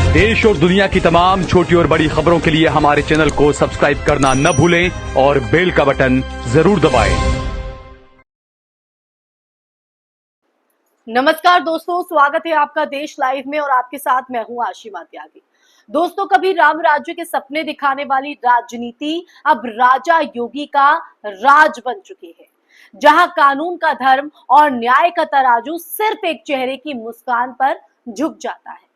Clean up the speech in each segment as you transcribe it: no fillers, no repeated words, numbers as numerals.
देश और दुनिया की तमाम छोटी और बड़ी खबरों के लिए हमारे चैनल को सब्सक्राइब करना न भूलें और बेल का बटन जरूर दबाएं। नमस्कार दोस्तों, स्वागत है आपका देश लाइव में और आपके साथ मैं हूं आशिमा त्यागी। दोस्तों, कभी राम राज्य के सपने दिखाने वाली राजनीति अब राजा योगी का राज बन चुकी है, जहां कानून का धर्म और न्याय का तराजू सिर्फ एक चेहरे की मुस्कान पर झुक जाता है।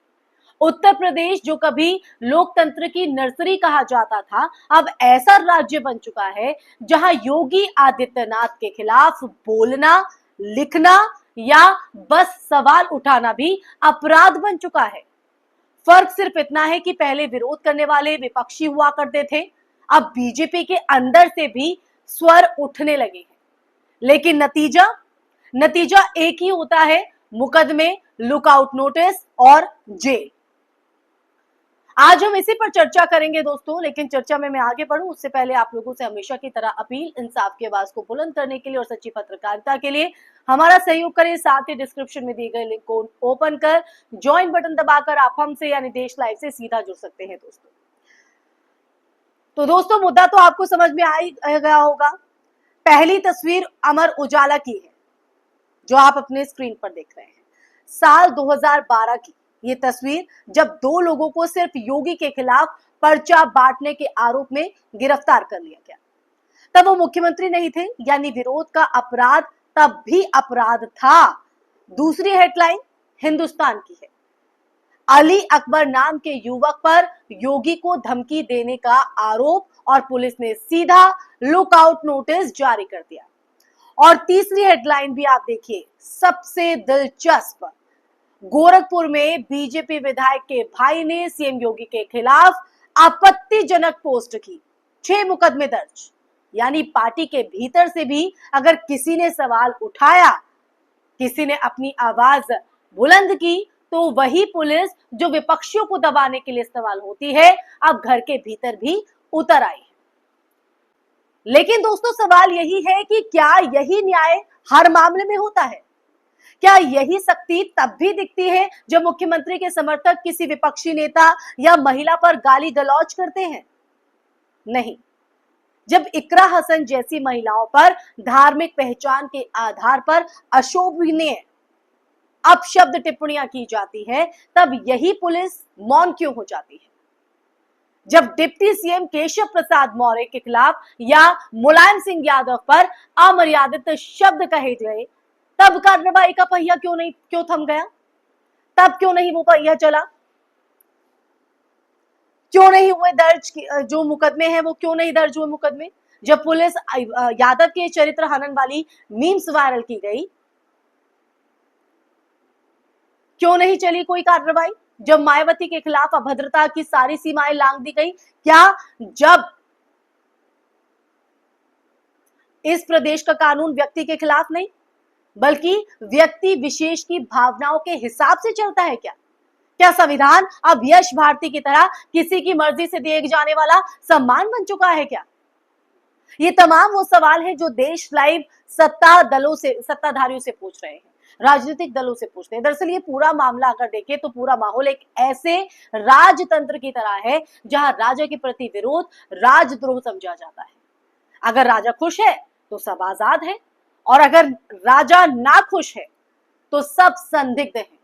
उत्तर प्रदेश, जो कभी लोकतंत्र की नर्सरी कहा जाता था, अब ऐसा राज्य बन चुका है जहां योगी आदित्यनाथ के खिलाफ बोलना, लिखना या बस सवाल उठाना भी अपराध बन चुका है। फर्क सिर्फ इतना है कि पहले विरोध करने वाले विपक्षी हुआ करते थे, अब बीजेपी के अंदर से भी स्वर उठने लगे हैं। लेकिन नतीजा एक ही होता है, मुकदमे, लुकआउट नोटिस और जेल। आज हम इसी पर चर्चा करेंगे दोस्तों, लेकिन चर्चा में मैं आगे बढ़ूं उससे पहले आप लोगों से हमेशा की तरह अपील, इंसाफ की आवाज को बुलंद करने के लिए और सच्ची पत्रकारिता के लिए हमारा सहयोग करें। साथ ही डिस्क्रिप्शन में दिए गए लिंक को ओपन कर ज्वाइन बटन दबाकर आप हमसे यानी देश लाइव से सीधा जुड़ सकते हैं दोस्तों। तो दोस्तों, मुद्दा तो आपको समझ में आ गया होगा। पहली तस्वीर अमर उजाला की है जो आप अपने स्क्रीन पर देख रहे हैं। साल 2012 की ये तस्वीर, जब दो लोगों को सिर्फ योगी के खिलाफ पर्चा बांटने के आरोप में गिरफ्तार कर लिया गया। तब वो मुख्यमंत्री नहीं थे, यानी विरोध का अपराध तब भी अपराध था। दूसरी हेडलाइन हिंदुस्तान की है। अली अकबर नाम के युवक पर योगी को धमकी देने का आरोप और पुलिस ने सीधा लुकआउट नोटिस जारी कर दिया। और तीसरी हेडलाइन भी आप देखिए, सबसे दिलचस्प, गोरखपुर में बीजेपी विधायक के भाई ने सीएम योगी के खिलाफ आपत्तिजनक पोस्ट की, 6 मुकदमे दर्ज। यानी पार्टी के भीतर से भी अगर किसी ने सवाल उठाया, किसी ने अपनी आवाज बुलंद की, तो वही पुलिस जो विपक्षियों को दबाने के लिए इस्तेमाल होती है, अब घर के भीतर भी उतर आई है। लेकिन दोस्तों, सवाल यही है कि क्या यही न्याय हर मामले में होता है? क्या यही सख्ती तब भी दिखती है जब मुख्यमंत्री के समर्थक किसी विपक्षी नेता या महिला पर गाली गलौज करते हैं? नहीं। जब इकरा हसन जैसी महिलाओं पर धार्मिक पहचान के आधार पर अशोभनीय अपशब्द टिप्पणियां की जाती है, तब यही पुलिस मौन क्यों हो जाती है? जब डिप्टी सीएम केशव प्रसाद मौर्य के खिलाफ या मुलायम सिंह यादव पर अमर्यादित शब्द कहे गए, तब कार्रवाई का पहिया क्यों थम गया? तब क्यों नहीं वो पहिया चला? क्यों नहीं हुए दर्ज जो मुकदमे हैं, वो क्यों नहीं दर्ज हुए मुकदमे? जब पुलिस यादव के चरित्र हनन वाली मीम्स वायरल की गई, क्यों नहीं चली कोई कार्रवाई? जब मायावती के खिलाफ अभद्रता की सारी सीमाएं लांघ दी गई, क्या जब इस प्रदेश का कानून व्यक्ति के खिलाफ नहीं बल्कि व्यक्ति विशेष की भावनाओं के हिसाब से चलता है क्या संविधान अब यश भारती की तरह किसी की मर्जी से दिए जाने वाला सम्मान बन चुका है क्या? ये तमाम वो सवाल हैं जो देश लाइव सत्ताधारियों से पूछ रहे हैं, राजनीतिक दलों से पूछते हैं। दरअसल ये पूरा मामला अगर देखें तो पूरा माहौल एक ऐसे राजतंत्र की तरह है जहां राजा के प्रति विरोध राजद्रोह समझा जाता है। अगर राजा खुश है तो सब आजाद है, और अगर राजा ना खुश है तो सब संदिग्ध हैं,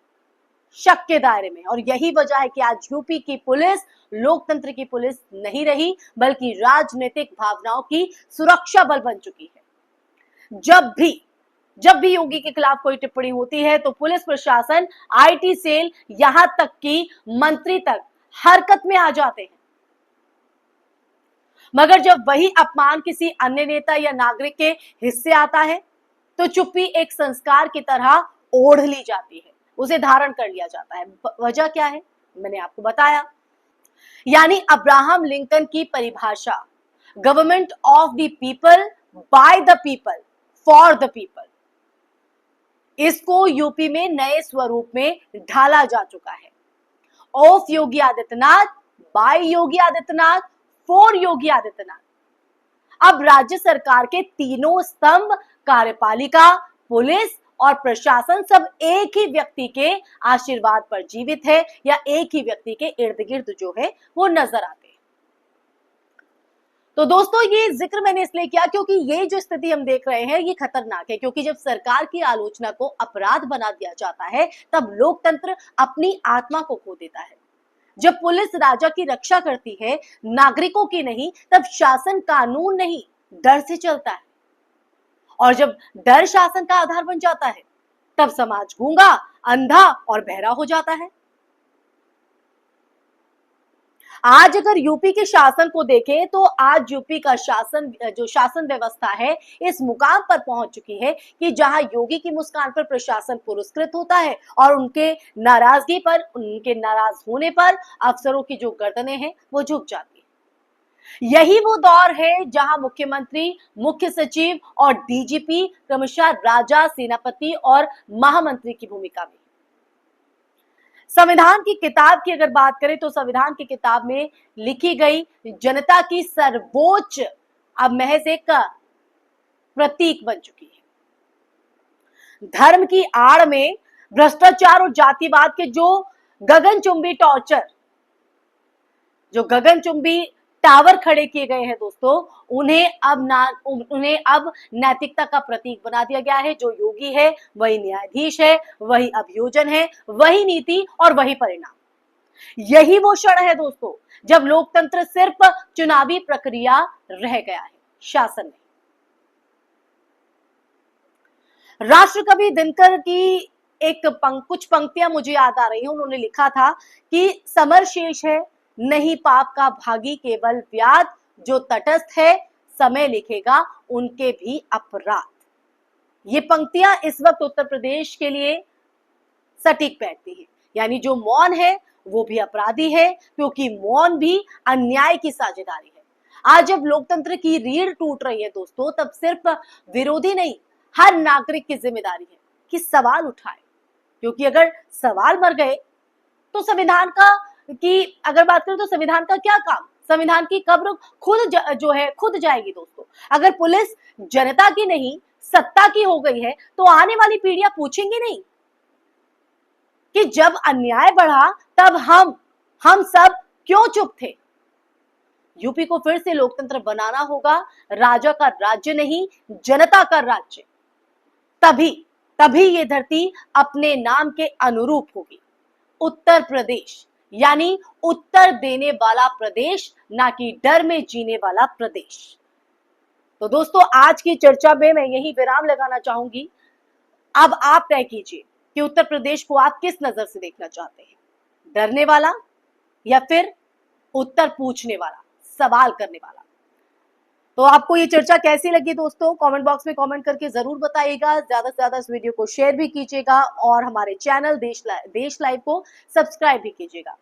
शक के दायरे में। और यही वजह है कि आज यूपी की पुलिस लोकतंत्र की पुलिस नहीं रही, बल्कि राजनीतिक भावनाओं की सुरक्षा बल बन चुकी है। जब भी योगी के खिलाफ कोई टिप्पणी होती है तो पुलिस प्रशासन, आईटी सेल, यहां तक कि मंत्री तक हरकत में आ जाते हैं। मगर जब वही अपमान किसी अन्य नेता या नागरिक के हिस्से आता है तो चुप्पी एक संस्कार की तरह ओढ़ ली जाती है, उसे धारण कर लिया जाता है। वजह क्या है? मैंने आपको बताया। यानी अब्राहम लिंकन की परिभाषा, government of the people, by the people, for the people, इसको यूपी में नए स्वरूप में ढाला जा चुका है। Of Yogi Adityanath, by Yogi Adityanath, for Yogi Adityanath. अब राज्य सरकार के तीनों स्तंभ, कार्यपालिका, पुलिस और प्रशासन सब एक ही व्यक्ति के आशीर्वाद पर जीवित है या एक ही व्यक्ति के इर्द गिर्द जो है वो नजर आते हैं। तो दोस्तों ये जिक्र मैंने इसलिए किया क्योंकि ये जो स्थिति हम देख रहे हैं ये खतरनाक है, क्योंकि जब सरकार की आलोचना को अपराध बना दिया जाता है तब लोकतंत्र अपनी आत्मा को खो देता है। जब पुलिस राजा की रक्षा करती है, नागरिकों की नहीं, तब शासन कानून नहीं डर से चलता है। और जब डर शासन का आधार बन जाता है तब समाज गूंगा, अंधा और बहरा हो जाता है। आज अगर यूपी के शासन को देखें तो आज यूपी का शासन, जो शासन व्यवस्था है, इस मुकाम पर पहुंच चुकी है कि जहां योगी की मुस्कान पर प्रशासन पुरस्कृत होता है और उनके नाराजगी पर, उनके नाराज होने पर अफसरों की जो गर्दनें हैं वो झुक जाती है। यही वो दौर है जहां मुख्यमंत्री, मुख्य सचिव और डीजीपी क्रमशः राजा, सेनापति और महामंत्री की भूमिका में। संविधान की किताब की अगर बात करें तो संविधान की किताब में लिखी गई जनता की सर्वोच्च अब महज एक प्रतीक बन चुकी है। धर्म की आड़ में भ्रष्टाचार और जातिवाद के जो गगनचुंबी टॉर्चर, जो गगनचुंबी टावर खड़े किए गए हैं दोस्तों, उन्हें अब नैतिकता का प्रतीक बना दिया गया है। जो योगी है वही न्यायाधीश है, वही अभियोजन है, वही नीति और वही परिणाम। यही वो क्षण है दोस्तों जब लोकतंत्र सिर्फ चुनावी प्रक्रिया रह गया है, शासन नहीं। राष्ट्रकवि दिनकर की कुछ पंक्तियां मुझे याद आ रही हैं। उन्होंने लिखा था कि समर शेष है नहीं पाप का भागी, केवल व्याध जो तटस्थ है समय लिखेगा उनके भी अपराध। ये पंक्तियां इस वक्त उत्तर प्रदेश के लिए सटीक बैठती है। यानी जो मौन है वो भी अपराधी है, क्योंकि मौन भी अन्याय की साझेदारी है। आज जब लोकतंत्र की रीढ़ टूट रही है दोस्तों, तब सिर्फ विरोधी नहीं, हर नागरिक की जिम्मेदारी है कि सवाल उठाए, क्योंकि अगर सवाल मर गए तो संविधान की अगर बात करें तो संविधान का क्या काम? संविधान की कब्र खुद जाएगी दोस्तों। अगर पुलिस जनता की नहीं सत्ता की हो गई है तो आने वाली पीढ़ियां पूछेंगी नहीं कि जब अन्याय बढ़ा तब हम सब क्यों चुप थे। यूपी को फिर से लोकतंत्र बनाना होगा, राजा का राज्य नहीं, जनता का राज्य। तभी ये धरती अपने नाम के अनुरूप होगी। उत्तर प्रदेश यानी उत्तर देने वाला प्रदेश, ना कि डर में जीने वाला प्रदेश। तो दोस्तों आज की चर्चा में मैं यही विराम लगाना चाहूंगी। अब आप तय कीजिए कि उत्तर प्रदेश को आप किस नजर से देखना चाहते हैं, डरने वाला या फिर उत्तर पूछने वाला, सवाल करने वाला। तो आपको ये चर्चा कैसी लगी दोस्तों, कमेंट बॉक्स में कमेंट करके जरूर बताइएगा। ज्यादा से ज्यादा इस वीडियो को शेयर भी कीजिएगा और हमारे चैनल देश लाइव को सब्सक्राइब भी कीजिएगा,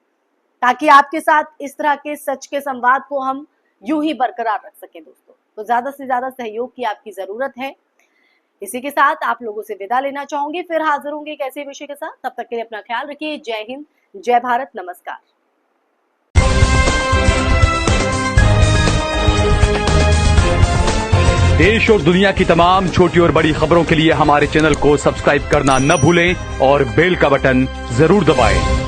ताकि आपके साथ इस तरह के सच के संवाद को हम यूं ही बरकरार रख सकें दोस्तों। तो ज्यादा से ज्यादा सहयोग की आपकी जरूरत है। इसी के साथ आप लोगों से विदा लेना चाहूंगी, फिर हाजिर होंगे एक ऐसे विषय के साथ। तब तक के लिए अपना ख्याल रखिए। जय हिंद, जय भारत, नमस्कार। देश और दुनिया की तमाम छोटी और बड़ी खबरों के लिए हमारे चैनल को सब्सक्राइब करना न भूलें और बेल का बटन जरूर दबाएं।